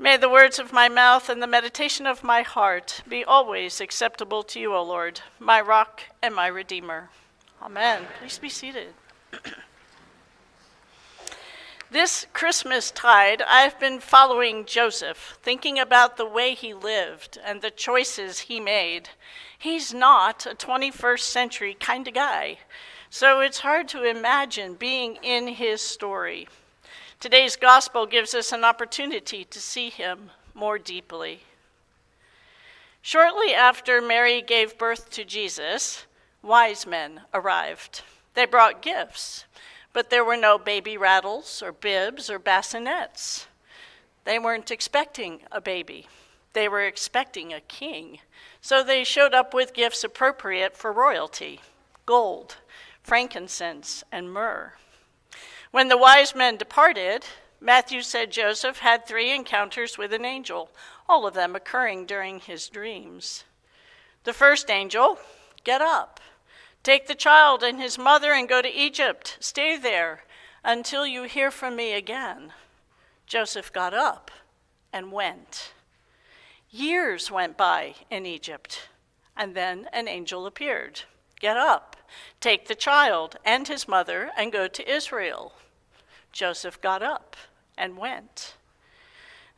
May the words of my mouth and the meditation of my heart be always acceptable to you, O Lord, my rock and my redeemer. Amen. Please be seated. This Christmas tide, I've been following Joseph, thinking about the way he lived and the choices he made. He's not a 21st century kind of guy, so it's hard to imagine being in his story. Today's gospel gives us an opportunity to see him more deeply. Shortly after Mary gave birth to Jesus, wise men arrived. They brought gifts, but there were no baby rattles or bibs or bassinets. They weren't expecting a baby. They were expecting a king. So they showed up with gifts appropriate for royalty: gold, frankincense, and myrrh. When the wise men departed, Matthew said Joseph had 3 encounters with an angel, all of them occurring during his dreams. The first angel, "Get up, take the child and his mother and go to Egypt. Stay there until you hear from me again." Joseph got up and went. Years went by in Egypt, and then an angel appeared. "Get up, take the child and his mother and go to Israel." Joseph got up and went.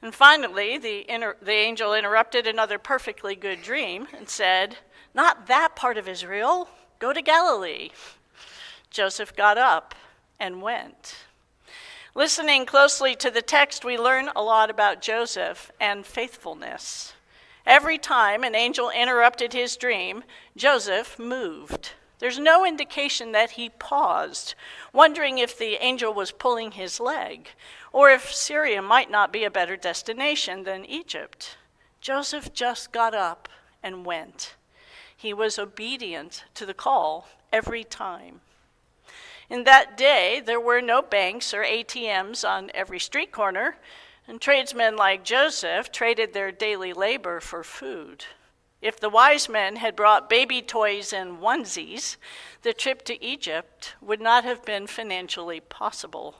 And finally, the angel interrupted another perfectly good dream and said, "Not that part of Israel, go to Galilee." Joseph got up and went. Listening closely to the text, we learn a lot about Joseph and faithfulness. Every time an angel interrupted his dream, Joseph moved. There's no indication that he paused, wondering if the angel was pulling his leg, or if Syria might not be a better destination than Egypt. Joseph just got up and went. He was obedient to the call every time. In that day, there were no banks or ATMs on every street corner, and tradesmen like Joseph traded their daily labor for food. If the wise men had brought baby toys and onesies, the trip to Egypt would not have been financially possible.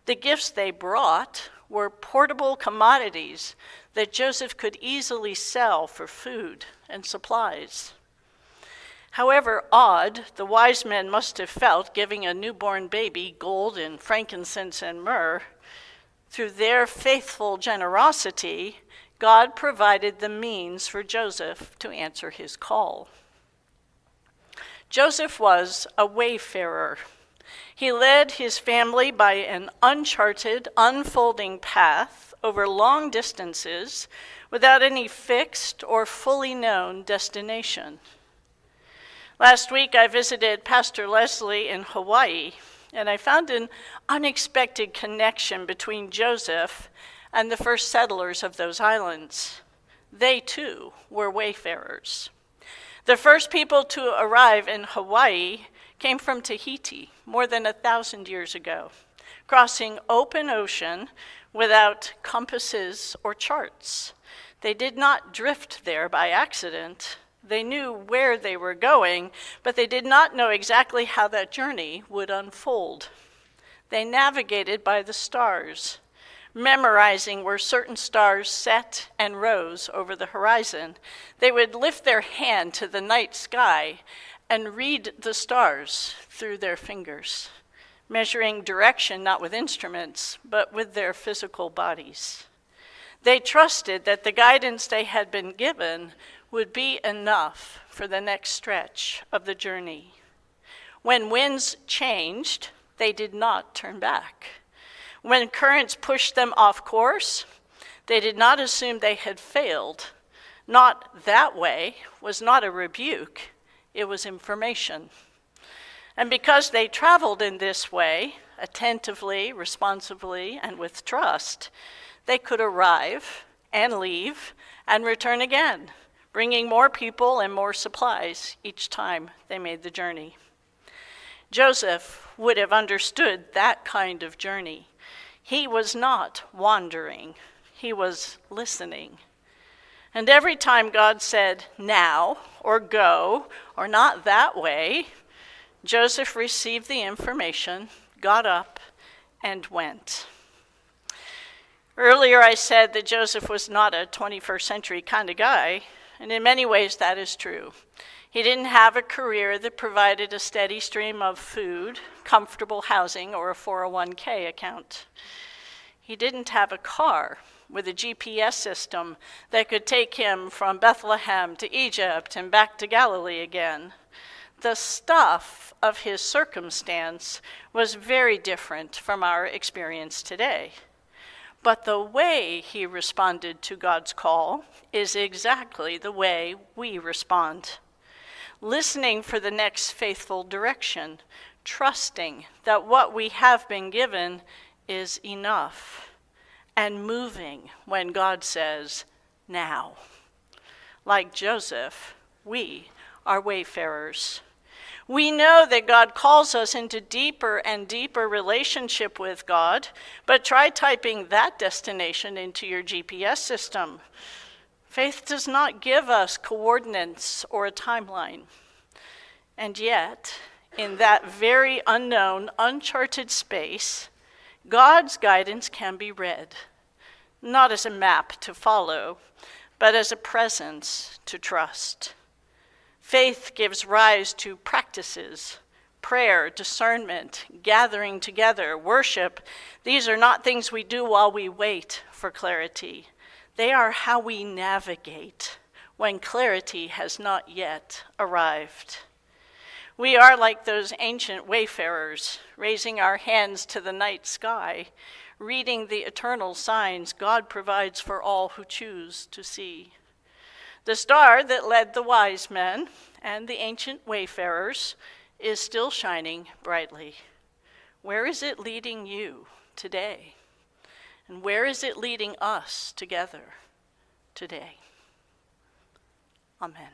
The gifts they brought were portable commodities that Joseph could easily sell for food and supplies. However odd the wise men must have felt giving a newborn baby gold and frankincense and myrrh, through their faithful generosity, God provided the means for Joseph to answer his call. Joseph was a wayfarer. He led his family by an uncharted, unfolding path over long distances without any fixed or fully known destination. Last week, I visited Pastor Leslie in Hawaii, and I found an unexpected connection between Joseph and the first settlers of those islands. They, too, were wayfarers. The first people to arrive in Hawaii came from Tahiti more than 1,000 years ago, crossing open ocean without compasses or charts. They did not drift there by accident. They knew where they were going, but they did not know exactly how that journey would unfold. They navigated by the stars, memorizing where certain stars set and rose over the horizon. They would lift their hand to the night sky and read the stars through their fingers, measuring direction not with instruments, but with their physical bodies. They trusted that the guidance they had been given would be enough for the next stretch of the journey. When winds changed, they did not turn back. When currents pushed them off course, they did not assume they had failed. "Not that way" was not a rebuke, it was information. And because they traveled in this way, attentively, responsively, and with trust, they could arrive and leave and return again, bringing more people and more supplies each time they made the journey. Joseph would have understood that kind of journey. He was not wandering, he was listening. And every time God said, "now," or "go," or "not that way," Joseph received the information, got up, and went. Earlier I said that Joseph was not a 21st century kind of guy, and in many ways that is true. He didn't have a career that provided a steady stream of food, comfortable housing, or a 401k account. He didn't have a car with a GPS system that could take him from Bethlehem to Egypt and back to Galilee again. The stuff of his circumstance was very different from our experience today. But the way he responded to God's call is exactly the way we respond. Listening for the next faithful direction, trusting that what we have been given is enough, and moving when God says, now. Like Joseph, we are wayfarers. We know that God calls us into deeper and deeper relationship with God, but try typing that destination into your GPS system. Faith does not give us coordinates or a timeline. And yet, in that very unknown, uncharted space, God's guidance can be read, not as a map to follow, but as a presence to trust. Faith gives rise to practices, prayer, discernment, gathering together, worship. These are not things we do while we wait for clarity. They are how we navigate when clarity has not yet arrived. We are like those ancient wayfarers, raising our hands to the night sky, reading the eternal signs God provides for all who choose to see. The star that led the wise men and the ancient wayfarers is still shining brightly. Where is it leading you today? And where is it leading us together today? Amen.